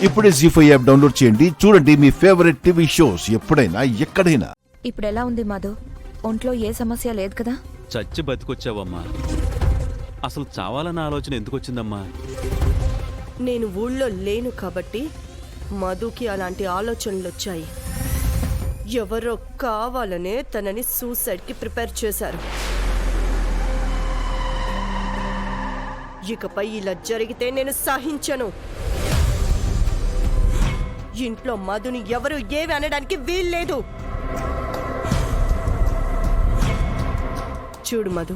ఇప్పుడే జీ5 app download చేయండి. చూడండి మీ ఫేవరెట్ టీవీ షోస్ ఎప్పుడైనా ఎక్కడైనా. ఇప్పుడు ఎలా ఉంది మాధు? ఒంట్లో ఏ సమస్య లేదు కదా? చచ్చి బతికొచ్చావమ్మా. అసలు చావాలన్న ఆలోచన ఎందుకు వచ్చిందమ్మా? నేను ఊళ్ళో లేను కాబట్టి మధుకి అలాంటి ఆలోచనలు వచ్చాయి. ఎవరో కావాలనే తనని సూసైడ్కి ప్రిపేర్ చేశారు. ఇకపై ఇలా జరిగితే నేను సహించను. ఇంట్లో మధుని ఎవరు ఏవి అనడానికి వీల్లేదు. చూడు మధు,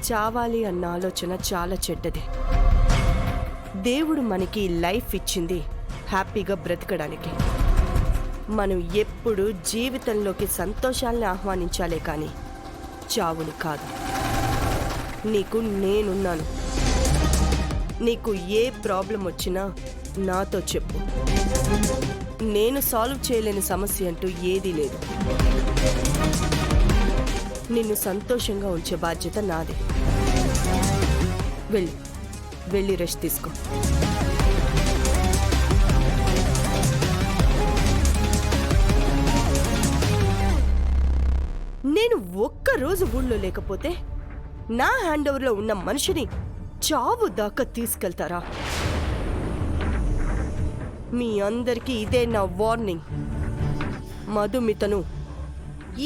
చావాలి అన్న ఆలోచన చాలా చెడ్డది. దేవుడు మనకి లైఫ్ ఇచ్చింది హ్యాపీగా బ్రతకడానికి. మనం ఎప్పుడు జీవితంలోకి సంతోషాలను ఆహ్వానించాలే కానీ చావుని కాదు. నీకు నేనున్నాను. నీకు ఏ ప్రాబ్లం వచ్చినా నాతో చెప్పు. నేను సాల్వ్ చేయలేని సమస్య అంటూ ఏదీ లేదు. నిన్ను సంతోషంగా ఉంచే బాధ్యత నాదే. వెళ్ళి రెస్ట్ తీసుకో. నేను ఒక్కరోజు ఊళ్ళో లేకపోతే నా హ్యాండ్ ఓవర్లో ఉన్న మనిషిని చావు దాకా తీసుకెళ్తారా? మీ అందరికీ ఇదే నా వార్నింగ్. మధుమితను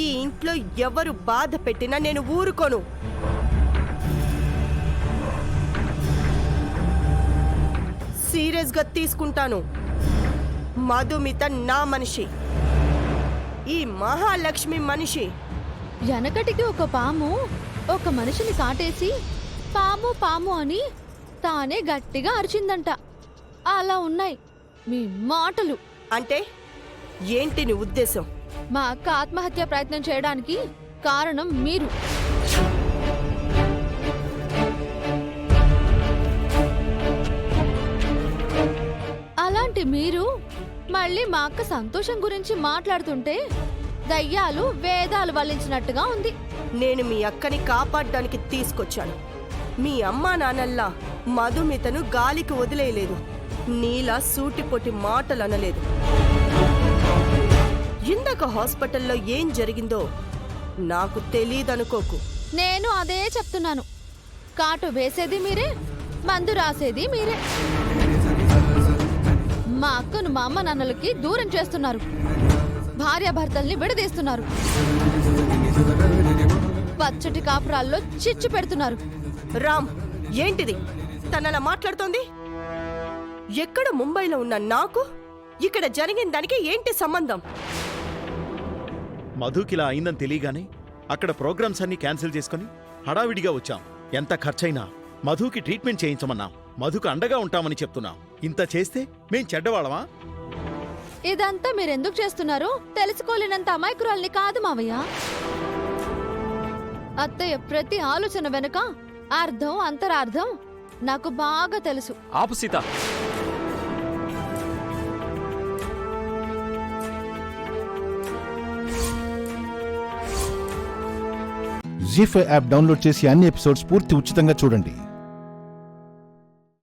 ఈ ఇంట్లో ఎవరు బాధ పెట్టినా నేను ఊరుకోను. సీరియస్గా తీసుకుంటాను. మధుమిత నా మనిషి, ఈ మహాలక్ష్మి మనిషి. వెనకటికి ఒక పాము ఒక మనిషిని కాటేసి పాము పాము అని తానే గట్టిగా అరిచిందంట. అలా ఉన్నాయి మీ మాటలు. అంటే ఏంటి నీ ఉద్దేశం? మా అక్క ఆత్మహత్య ప్రయత్నం చేయడానికి కారణం మీరు. అలాంటి మీరు మళ్ళీ మా అక్క సంతోషం గురించి మాట్లాడుతుంటే దయ్యాలు వేదాలు వల్లించినట్టుగా ఉంది. నేను మీ అక్కని కాపాడడానికి తీసుకొచ్చాను. మీ అమ్మా నాన్నల్లా మధుమితను గాలికి వదిలేయలేదు. నీలా సూటిపోటి మాటలు అనలేదు. ఇందాక హాస్పిటల్లో ఏం జరిగిందో నాకు తెలీదనుకోకు. నేను అదే చెప్తున్నాను. కాటు వేసేది మీరే, మందు రాసేది మీరే. మా అక్కను మా అమ్మ నాన్నలకి దూరం చేస్తున్నారు. భార్యాభర్తల్ని విడదీస్తున్నారు. పచ్చటి కాపురాల్లో చిచ్చు పెడుతున్నారు. రామ్, ఏంటిది తనలా మాట్లాడుతోంది? ఎక్కడ ముంబైలో ఉన్న నాకు ఇక్కడ జరిగిన దానికి ఏంటి సంబంధం? మధుకిలా అయిందని తెలియగానే అక్కడ ప్రోగ్రామ్స్ అన్ని క్యాన్సిల్ చేసుకుని హడావిడిగా వచ్చాం. ఎంత ఖర్చైనా మధుకి ట్రీట్మెంట్ చేయించమన్నాం. మధుకు అండగా ఉంటామని చెప్తున్నాం. ఇంత చేస్తే మేం చెడ్డవాళ్ళమా? ఇదంతా మీరెందుకు చేస్తున్నారు? తెలుసుకోలేనంత అమాయకురాల్ని కాదు మావయ్య. అత్తయ్య ప్రతి ఆలోచన వెనుక అర్థం అంతరార్థం నాకు బాగా తెలుసు. ఆపు సీత. జీ5 యాప్ డౌన్లోడ్ చేసి అన్ని ఎపిసోడ్స్ పూర్తి ఉచితంగా చూడండి.